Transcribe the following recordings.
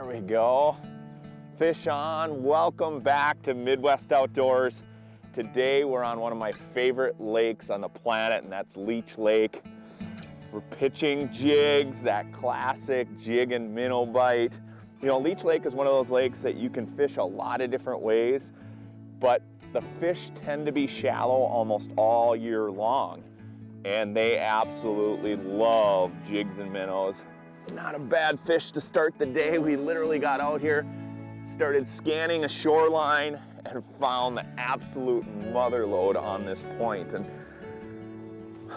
There we go. Fish on. Welcome back to Midwest Outdoors. Today we're on one of my favorite lakes on the planet, and that's Leech Lake. We're pitching jigs, that classic jig and minnow bite. You know, Leech Lake is one of those lakes that you can fish a lot of different ways, but the fish tend to be shallow almost all year long, and they absolutely love jigs and minnows. Not a bad fish to start the day. We literally got out here, started scanning a shoreline, and found the absolute mother lode on this point. And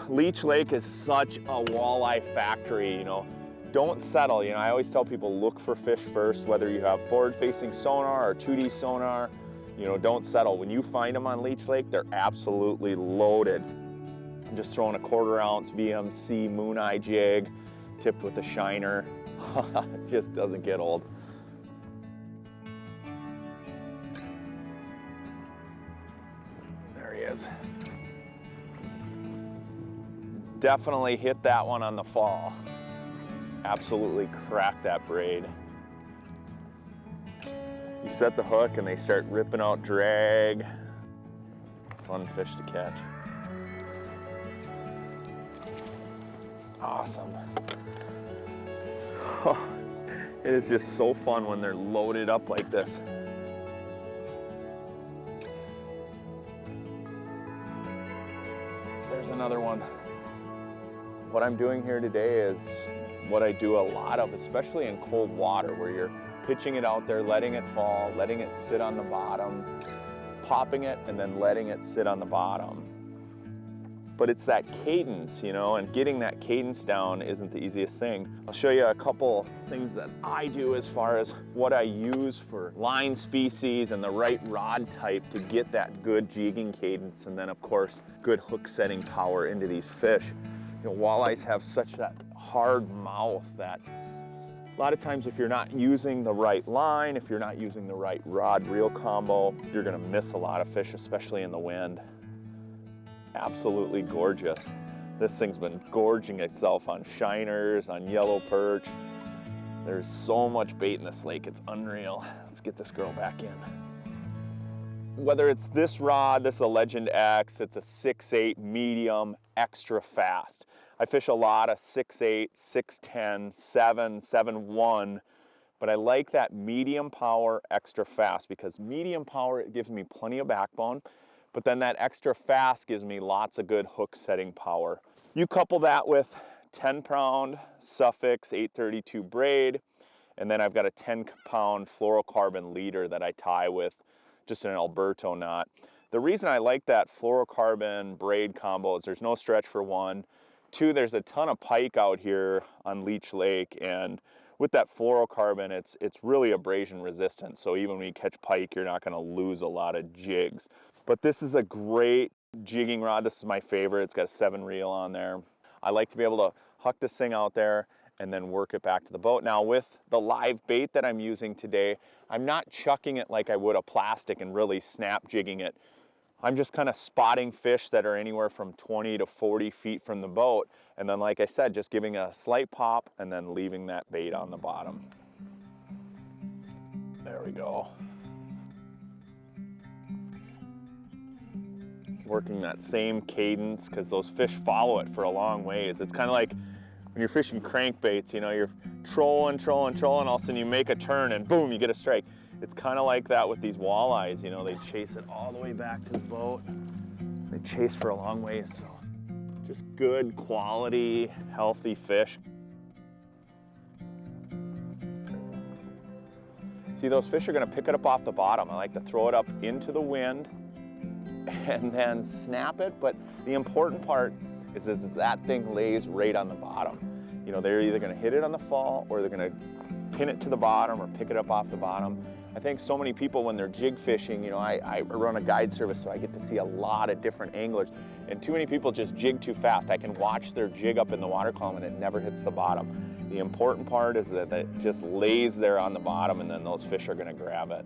Leech Lake is such a walleye factory, you know. Don't settle, you know, I always tell people look for fish first, whether you have forward-facing sonar or 2D sonar, you know, don't settle. When you find them on Leech Lake, they're absolutely loaded. I'm just throwing a 1/4 ounce VMC Moon Eye jig, tipped with a shiner. It just doesn't get old. There he is. Definitely hit that one on the fall. Absolutely cracked that braid. You set the hook and they start ripping out drag. Fun fish to catch. Awesome. Oh, it is just so fun when they're loaded up like this. There's another one. What I'm doing here today is what I do a lot of, especially in cold water, where you're pitching it out there, letting it fall, letting it sit on the bottom, popping it, and then letting it sit on the bottom. But it's that cadence, you know, and getting that cadence down isn't the easiest thing. I'll show you a couple things that I do as far as what I use for line species and the right rod type to get that good jigging cadence, and then of course, good hook setting power into these fish. You know, walleyes have such that hard mouth that a lot of times if you're not using the right line, if you're not using the right rod-reel combo, you're gonna miss a lot of fish, especially in the wind. Absolutely gorgeous. This thing's been gorging itself on shiners, on yellow perch. There's so much bait in this lake, it's unreal. Let's get this girl back in. Whether it's this rod, this is a Legend X, it's a 6/8 medium, extra fast. I fish a lot of 6/8, 6/10, 7, 7/1, but I like that medium power, extra fast, because medium power, it gives me plenty of backbone, but then that extra fast gives me lots of good hook setting power. You couple that with 10-pound Suffix 832 braid, and then I've got a 10-pound fluorocarbon leader that I tie with just an Alberto knot. The reason I like that fluorocarbon braid combo is there's no stretch for one. Two, there's a ton of pike out here on Leech Lake, and with that fluorocarbon, it's really abrasion resistant. So even when you catch pike, you're not gonna lose a lot of jigs. But this is a great jigging rod. This is my favorite. It's got a 7 reel on there. I like to be able to huck this thing out there and then work it back to the boat. Now with the live bait that I'm using today, I'm not chucking it like I would a plastic and really snap jigging it. I'm just kind of spotting fish that are anywhere from 20 to 40 feet from the boat. And then, like I said, just giving a slight pop and then leaving that bait on the bottom. There we go. Working that same cadence, because those fish follow it for a long ways. It's kind of like when you're fishing crankbaits, you know, you're trolling, all of a sudden you make a turn and boom, you get a strike. It's kind of like that with these walleyes, you know, they chase it all the way back to the boat. They chase for a long ways, so just good quality, healthy fish. See, those fish are gonna pick it up off the bottom. I like to throw it up into the wind and then snap it, but the important part is that thing lays right on the bottom. You know, they're either gonna hit it on the fall or they're gonna pin it to the bottom or pick it up off the bottom. I think so many people when they're jig fishing, you know, I run a guide service, so I get to see a lot of different anglers, and too many people just jig too fast. I can watch their jig up in the water column and it never hits the bottom. The important part is that it just lays there on the bottom, and then those fish are gonna grab it.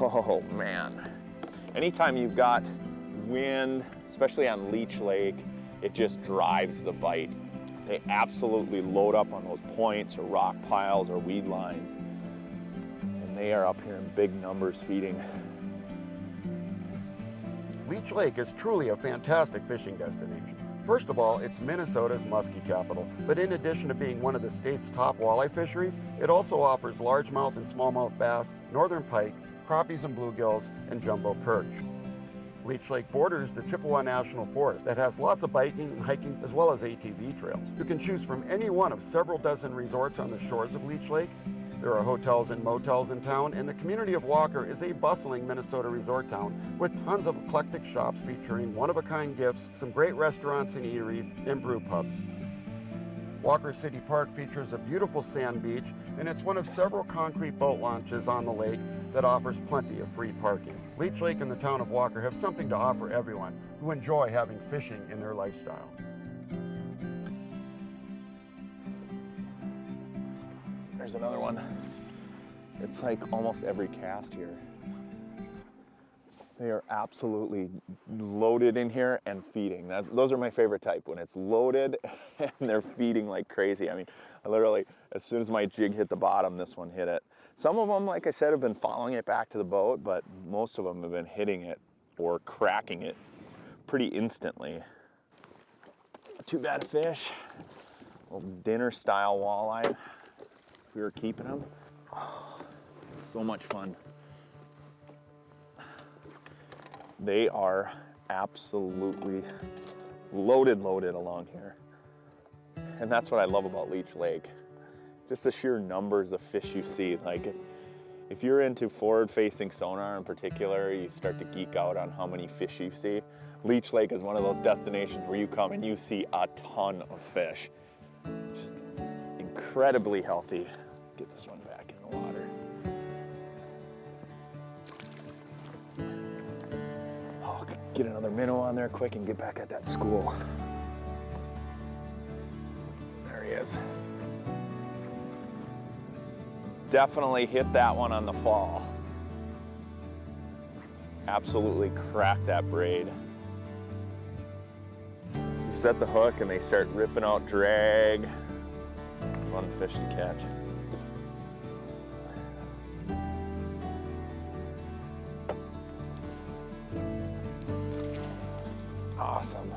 Oh man, anytime you've got wind, especially on Leech Lake, it just drives the bite. They absolutely load up on those points or rock piles or weed lines. And they are up here in big numbers feeding. Leech Lake is truly a fantastic fishing destination. First of all, it's Minnesota's muskie capital, but in addition to being one of the state's top walleye fisheries, it also offers largemouth and smallmouth bass, northern pike, crappies and bluegills, and jumbo perch. Leech Lake borders the Chippewa National Forest that has lots of biking and hiking as well as ATV trails. You can choose from any one of several dozen resorts on the shores of Leech Lake. There are hotels and motels in town, and the community of Walker is a bustling Minnesota resort town with tons of eclectic shops featuring one-of-a-kind gifts, some great restaurants and eateries, and brew pubs. Walker City Park features a beautiful sand beach, and it's one of several concrete boat launches on the lake that offers plenty of free parking. Leech Lake and the town of Walker have something to offer everyone who enjoy having fishing in their lifestyle. There's another one. It's like almost every cast here. They are absolutely loaded in here and feeding. Those are my favorite type, when it's loaded and they're feeding like crazy. I mean, I literally, as soon as my jig hit the bottom, this one hit it. Some of them, like I said, have been following it back to the boat, but most of them have been hitting it or cracking it pretty instantly. Not too bad a fish. A little dinner style walleye, if we were keeping them. Oh, so much fun. They are absolutely loaded along here. And that's what I love about Leech Lake. Just the sheer numbers of fish you see. Like if you're into forward-facing sonar in particular, you start to geek out on how many fish you see. Leech Lake is one of those destinations where you come and you see a ton of fish. Just incredibly healthy. Get this one back in the water. Oh, get another minnow on there quick and get back at that school. There he is. Definitely hit that one on the fall. Absolutely cracked that braid. You set the hook and they start ripping out drag. Fun fish to catch. Awesome.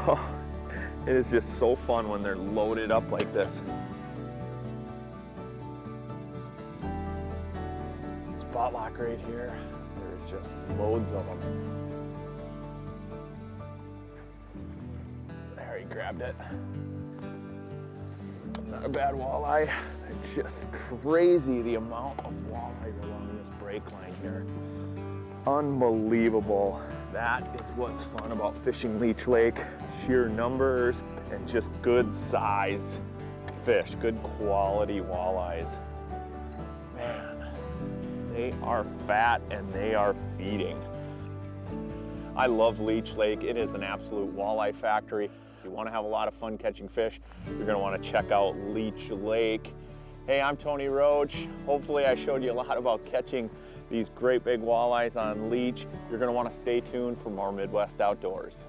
Oh, it is just so fun when they're loaded up like this. Spot lock right here. There's just loads of them. There, he grabbed it. Not a bad walleye. They're just crazy the amount of walleyes along this break line here. Unbelievable. That is what's fun about fishing Leech Lake. Sheer numbers and just good size fish, good quality walleyes. Man, they are fat and they are feeding. I love Leech Lake. It is an absolute walleye factory. If you want to have a lot of fun catching fish, you're going to want to check out Leech Lake. Hey, I'm Tony Roach. Hopefully I showed you a lot about catching these great big walleyes on Leech. You're going to want to stay tuned for more Midwest Outdoors.